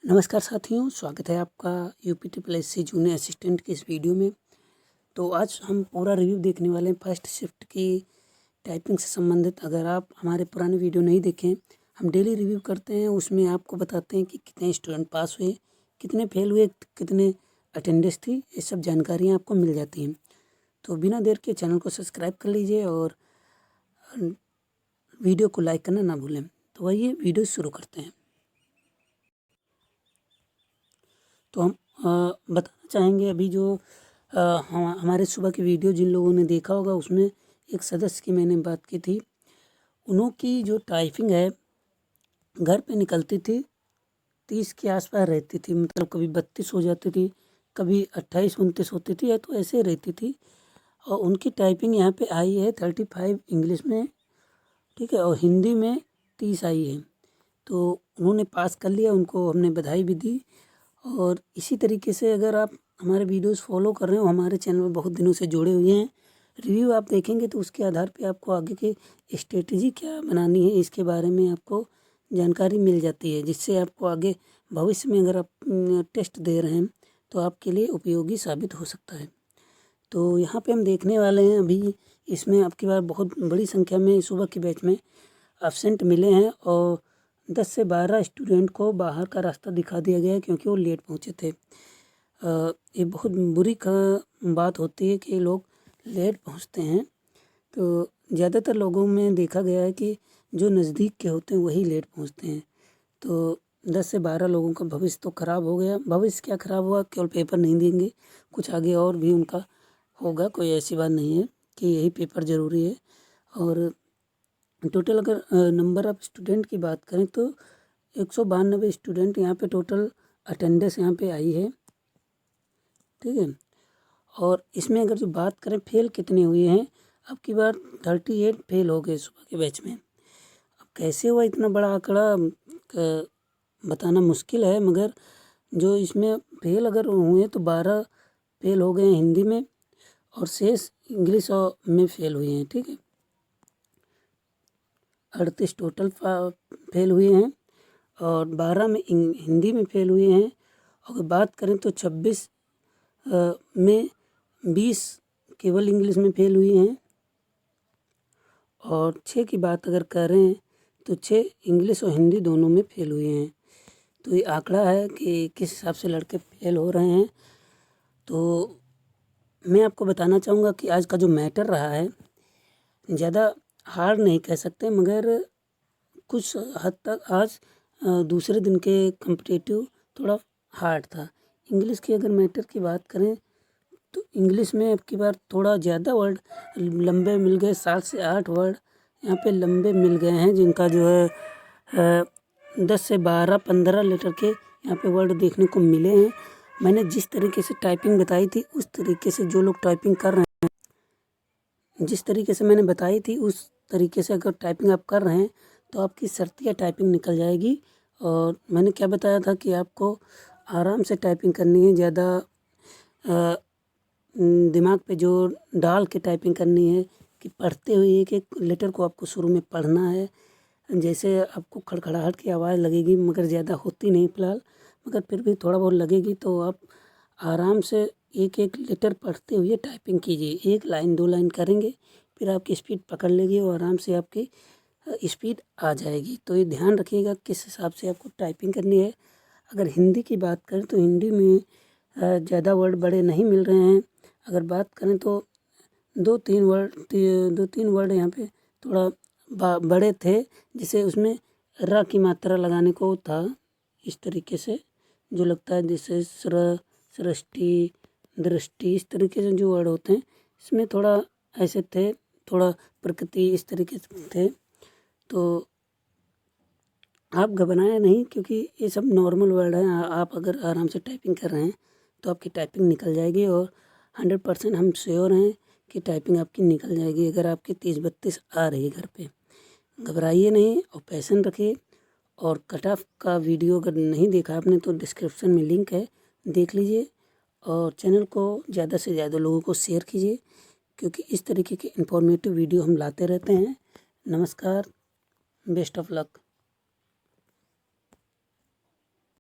नमस्कार साथियों, स्वागत है आपका UP SSC जूनियर असिस्टेंट की इस वीडियो में। तो आज हम पूरा रिव्यू देखने वाले हैं फर्स्ट शिफ्ट की टाइपिंग से संबंधित। अगर आप हमारे पुराने वीडियो नहीं देखें, हम डेली रिव्यू करते हैं, उसमें आपको बताते हैं कि कितने स्टूडेंट पास हुए, कितने फेल हुए, कितने अटेंडेंस थी, ये सब जानकारियाँ आपको मिल जाती हैं। तो बिना देर के चैनल को सब्सक्राइब कर लीजिए और वीडियो को लाइक करना ना भूलें। तो आइए वीडियो शुरू करते हैं। तो हम बताना चाहेंगे अभी जो हमारे सुबह की वीडियो जिन लोगों ने देखा होगा, उसमें एक सदस्य की मैंने बात की थी। उनकी जो टाइपिंग है घर पे निकलती थी 30 के आसपास रहती थी, मतलब कभी 32 हो जाती थी, कभी 28-29 होती थी, या तो ऐसे रहती थी। और उनकी टाइपिंग यहाँ पे आई है 35 इंग्लिश में, ठीक है, और हिंदी में 30 आई है। तो उन्होंने पास कर लिया, उनको हमने बधाई भी दी। और इसी तरीके से अगर आप हमारे वीडियोस फॉलो कर रहे हो, हमारे चैनल में बहुत दिनों से जुड़े हुए हैं, रिव्यू आप देखेंगे तो उसके आधार पे आपको आगे की स्ट्रेटजी क्या बनानी है इसके बारे में आपको जानकारी मिल जाती है, जिससे आपको आगे भविष्य में अगर आप टेस्ट दे रहे हैं तो आपके लिए उपयोगी साबित हो सकता है। तो यहाँ पे हम देखने वाले हैं, अभी इसमें आपकी बार बहुत बड़ी संख्या में सुबह के बैच में एब्सेंट मिले हैं और 10 से 12 स्टूडेंट को बाहर का रास्ता दिखा दिया गया है क्योंकि वो लेट पहुँचे थे। ये बहुत बुरी बात होती है कि लोग लेट पहुँचते हैं। तो ज़्यादातर लोगों में देखा गया है कि जो नज़दीक के होते हैं वही लेट पहुँचते हैं। तो 10 से 12 लोगों का भविष्य तो ख़राब हो गया। भविष्य क्या ख़राब हुआ, केवल पेपर नहीं देंगे, कुछ आगे और भी उनका होगा। कोई ऐसी बात नहीं है कि यही पेपर ज़रूरी है। और टोटल अगर नंबर ऑफ़ स्टूडेंट की बात करें तो 192 स्टूडेंट यहाँ पे टोटल अटेंडेंस यहाँ पे आई है, ठीक है। और इसमें अगर जो बात करें फेल कितने हुए हैं, अब की बार 38 फेल हो गए सुबह के बैच में। अब कैसे हुआ इतना बड़ा आंकड़ा बताना मुश्किल है, मगर जो इसमें फेल अगर हुए तो 12 फेल हो गए हैं हिंदी में और शेष इंग्लिश और में फेल हुए हैं, ठीक है। 38 टोटल फेल हुए हैं और 12 में हिंदी में फेल हुए हैं। अगर बात करें तो 26 में 20 केवल इंग्लिश में फेल हुए हैं और 6 की बात अगर करें तो 6 इंग्लिश और हिंदी दोनों में फेल हुए हैं। तो ये आंकड़ा है कि किस हिसाब से लड़के फेल हो रहे हैं। तो मैं आपको बताना चाहूँगा कि आज का जो मैटर रहा है ज़्यादा हार्ड नहीं कह सकते, मगर कुछ हद तक आज दूसरे दिन के कंपटीटिव थोड़ा हार्ड था। इंग्लिश की अगर मैटर की बात करें तो इंग्लिश में अब की बार थोड़ा ज़्यादा वर्ड लंबे मिल गए, 7 से 8 वर्ड यहाँ पे लंबे मिल गए हैं, जिनका जो है 10 से 12-15 लेटर के यहाँ पे वर्ड देखने को मिले हैं। मैंने जिस तरीके से टाइपिंग बताई थी उस तरीके से जो लोग टाइपिंग कर रहे हैं, जिस तरीके से मैंने बताई थी उस तरीके से अगर टाइपिंग आप कर रहे हैं तो आपकी शर्तिया टाइपिंग निकल जाएगी। और मैंने क्या बताया था कि आपको आराम से टाइपिंग करनी है, ज़्यादा दिमाग पे जोर डाल के टाइपिंग करनी है कि पढ़ते हुए एक एक लेटर को आपको शुरू में पढ़ना है। जैसे आपको खड़खड़ाहट की आवाज़ लगेगी, मगर ज़्यादा होती नहीं फ़िलहाल, मगर फिर भी थोड़ा बहुत लगेगी, तो आप आराम से एक एक लेटर पढ़ते हुए टाइपिंग कीजिए। 1 लाइन 2 लाइन करेंगे, फिर आपकी स्पीड पकड़ लेगी और आराम से आपकी स्पीड आ जाएगी। तो ये ध्यान रखिएगा किस हिसाब से आपको टाइपिंग करनी है। अगर हिंदी की बात करें तो हिंदी में ज़्यादा वर्ड बड़े नहीं मिल रहे हैं। अगर बात करें तो 2-3 वर्ड यहाँ पे थोड़ा बड़े थे, जिसे उसमें र की मात्रा लगाने को था, इस तरीके से जो लगता है, जैसे सृष्टि, दृष्टि, इस तरीके से जो वर्ड होते हैं इसमें थोड़ा ऐसे थे, थोड़ा प्रकृति, इस तरीके से थे। तो आप घबराएं नहीं, क्योंकि ये सब नॉर्मल वर्ड हैं। आप अगर आराम से टाइपिंग कर रहे हैं तो आपकी टाइपिंग निकल जाएगी और 100% हम श्योर हैं कि टाइपिंग आपकी निकल जाएगी अगर आपकी 30-32 आ रही है घर पे। घबराइए नहीं और पैशन रखिए। और कट ऑफ का वीडियो अगर नहीं देखा आपने तो डिस्क्रिप्शन में लिंक है, देख लीजिए। और चैनल को ज़्यादा से ज़्यादा लोगों को शेयर कीजिए, क्योंकि इस तरीके के इंफॉर्मेटिव वीडियो हम लाते रहते हैं। नमस्कार, बेस्ट ऑफ लक।